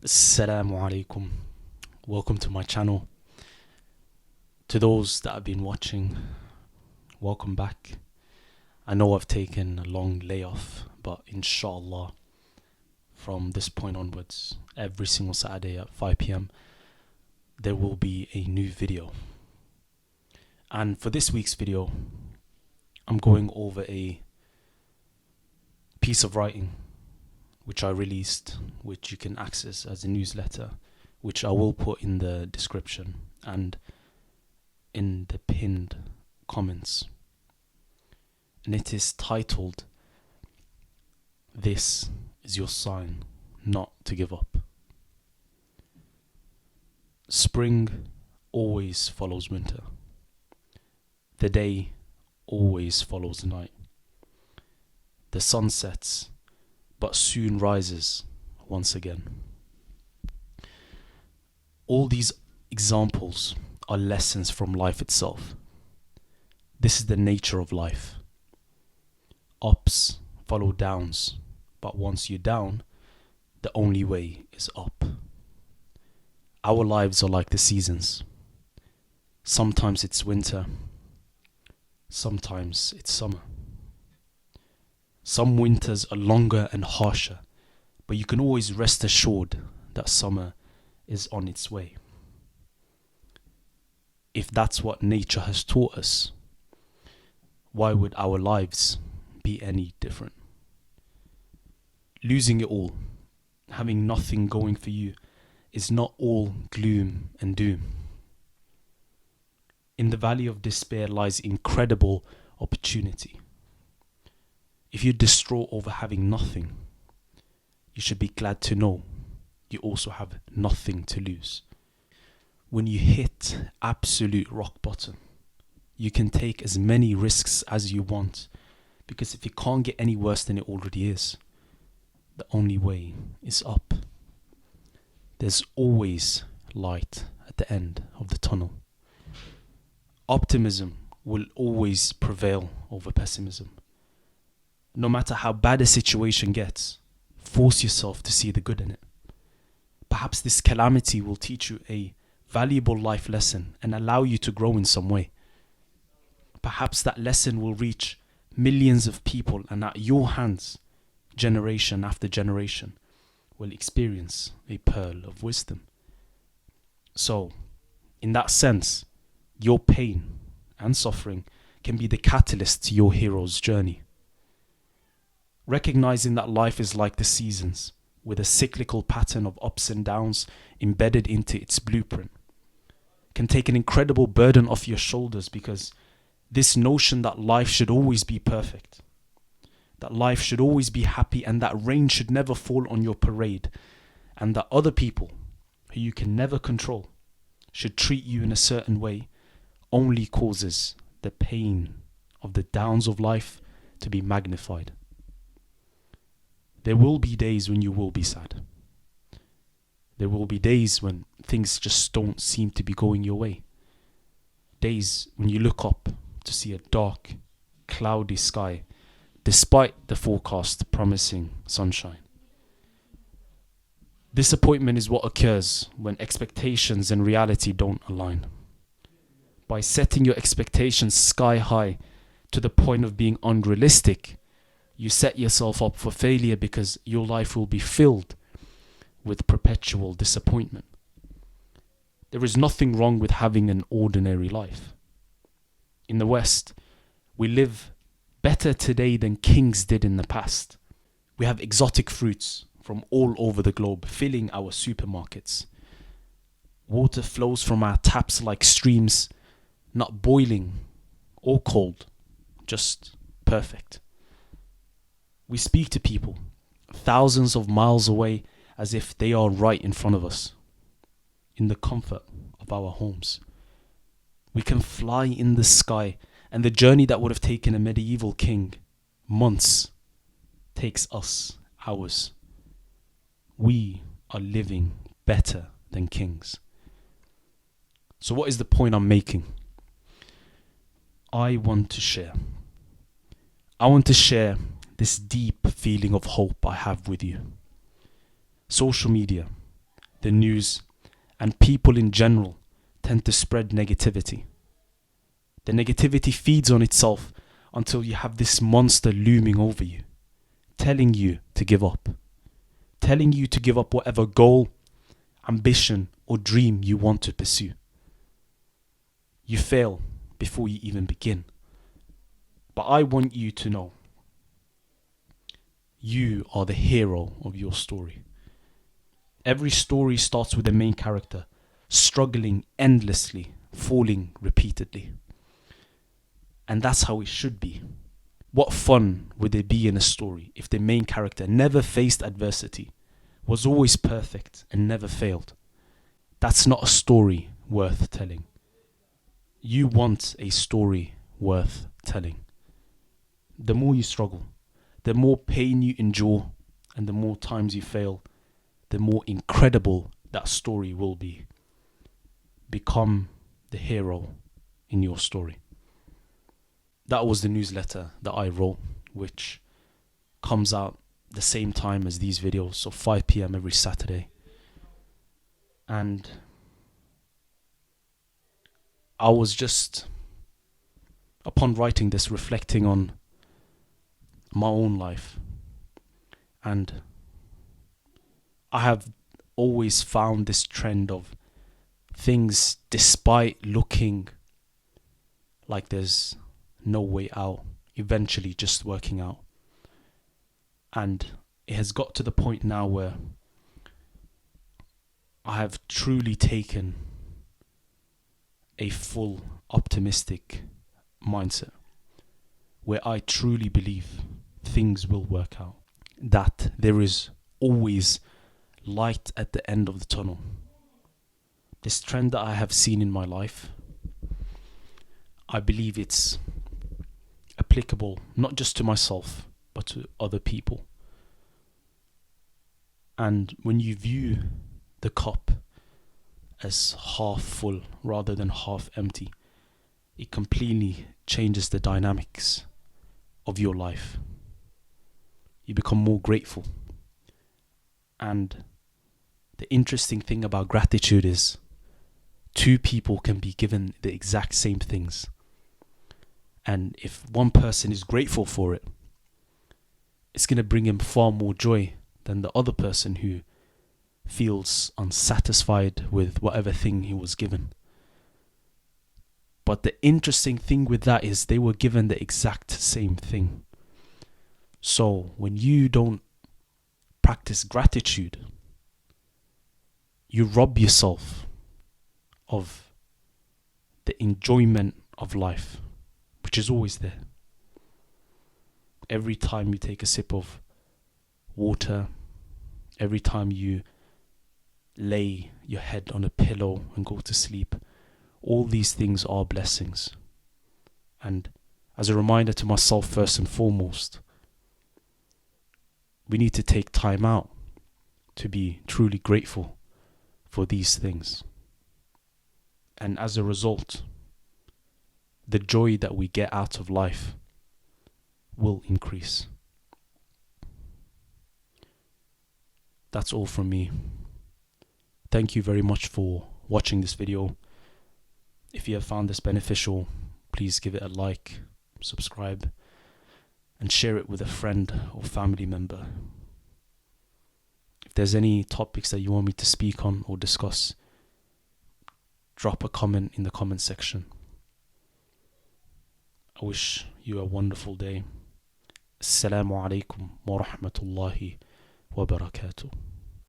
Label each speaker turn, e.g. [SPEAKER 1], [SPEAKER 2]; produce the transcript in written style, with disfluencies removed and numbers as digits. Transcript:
[SPEAKER 1] Assalamu alaikum. Welcome to my channel. To those that have been watching, welcome back. I know I've taken a long layoff, but inshallah, from this point onwards, every single Saturday at 5 p.m, there will be a new video. And for this week's video, I'm going over a piece of writing which I released, which you can access as a newsletter, which I will put in the description and in the pinned comments. And it is titled, "This is your sign not to give up." Spring always follows winter. The day always follows the night. The sun sets, but soon rises once again. All these examples are lessons from life itself. This is the nature of life. Ups follow downs, but once you're down, the only way is up. Our lives are like the seasons. Sometimes it's winter, sometimes it's summer. Some winters are longer and harsher, but you can always rest assured that summer is on its way. If that's what nature has taught us, why would our lives be any different? Losing it all, having nothing going for you, is not all gloom and doom. In the valley of despair lies incredible opportunity. If you're distraught over having nothing, you should be glad to know you also have nothing to lose. When you hit absolute rock bottom, you can take as many risks as you want, because if it can't get any worse than it already is, the only way is up. There's always light at the end of the tunnel. Optimism will always prevail over pessimism. No matter how bad a situation gets, force yourself to see the good in it. Perhaps this calamity will teach you a valuable life lesson and allow you to grow in some way. Perhaps that lesson will reach millions of people, and at your hands, generation after generation will experience a pearl of wisdom. So, in that sense, your pain and suffering can be the catalyst to your hero's journey. Recognizing that life is like the seasons, with a cyclical pattern of ups and downs embedded into its blueprint, can take an incredible burden off your shoulders, because this notion that life should always be perfect, that life should always be happy, and that rain should never fall on your parade, and that other people, who you can never control, should treat you in a certain way, only causes the pain of the downs of life to be magnified. There will be days when you will be sad. There will be days when things just don't seem to be going your way. Days when you look up to see a dark, cloudy sky, despite the forecast promising sunshine. Disappointment is what occurs when expectations and reality don't align. By setting your expectations sky high to the point of being unrealistic, you set yourself up for failure, because your life will be filled with perpetual disappointment. There is nothing wrong with having an ordinary life. In the West, we live better today than kings did in the past. We have exotic fruits from all over the globe filling our supermarkets. Water flows from our taps like streams, not boiling or cold, just perfect. We speak to people thousands of miles away as if they are right in front of us, in the comfort of our homes. We can fly in the sky, and the journey that would have taken a medieval king months takes us hours. We are living better than kings. So what is the point I'm making? I want to share this deep feeling of hope I have with you. Social media the news, and people in general tend to spread negativity. The negativity feeds on itself until you have this monster looming over you, telling you to give up. Telling you to give up whatever goal, ambition, or dream you want to pursue. You fail before you even begin. But I want you to know, you are the hero of your story. Every story starts with a main character struggling endlessly, falling repeatedly. And that's how it should be. What fun would there be in a story if the main character never faced adversity, was always perfect, and never failed? That's not a story worth telling. You want a story worth telling. The more you struggle, the more pain you endure, and the more times you fail, the more incredible that story will be. Become the hero in your story. That was the newsletter that I wrote, which comes out the same time as these videos, so 5 p.m. every Saturday. And I was just, upon writing this, reflecting on my own life. And I have always found this trend of things, despite looking like there's no way out, eventually just working out. And it has got to the point now where I have truly taken a full optimistic mindset, where I truly believe things will work out, that there is always light at the end of the tunnel. This trend that I have seen in my life, I believe it's applicable not just to myself, but to other people. And when you view the cup as half full rather than half empty, it completely changes the dynamics of your life. You become more grateful. And the interesting thing about gratitude is two people can be given the exact same things. And if one person is grateful for it, it's going to bring him far more joy than the other person who feels unsatisfied with whatever thing he was given. But the interesting thing with that is they were given the exact same thing. So when you don't practice gratitude, you rob yourself of the enjoyment of life, which is always there. Every time you take a sip of water, every time you lay your head on a pillow and go to sleep, all these things are blessings. And as a reminder to myself, first and foremost, we need to take time out to be truly grateful for these things. And as a result, the joy that we get out of life will increase. That's all from me. Thank you very much for watching this video. If you have found this beneficial, please give it a like, subscribe, and share it with a friend or family member. If there's any topics that you want me to speak on or discuss, drop a comment in the comment section. I wish you a wonderful day. Assalamu alaikum wa rahmatullahi wa barakatuh.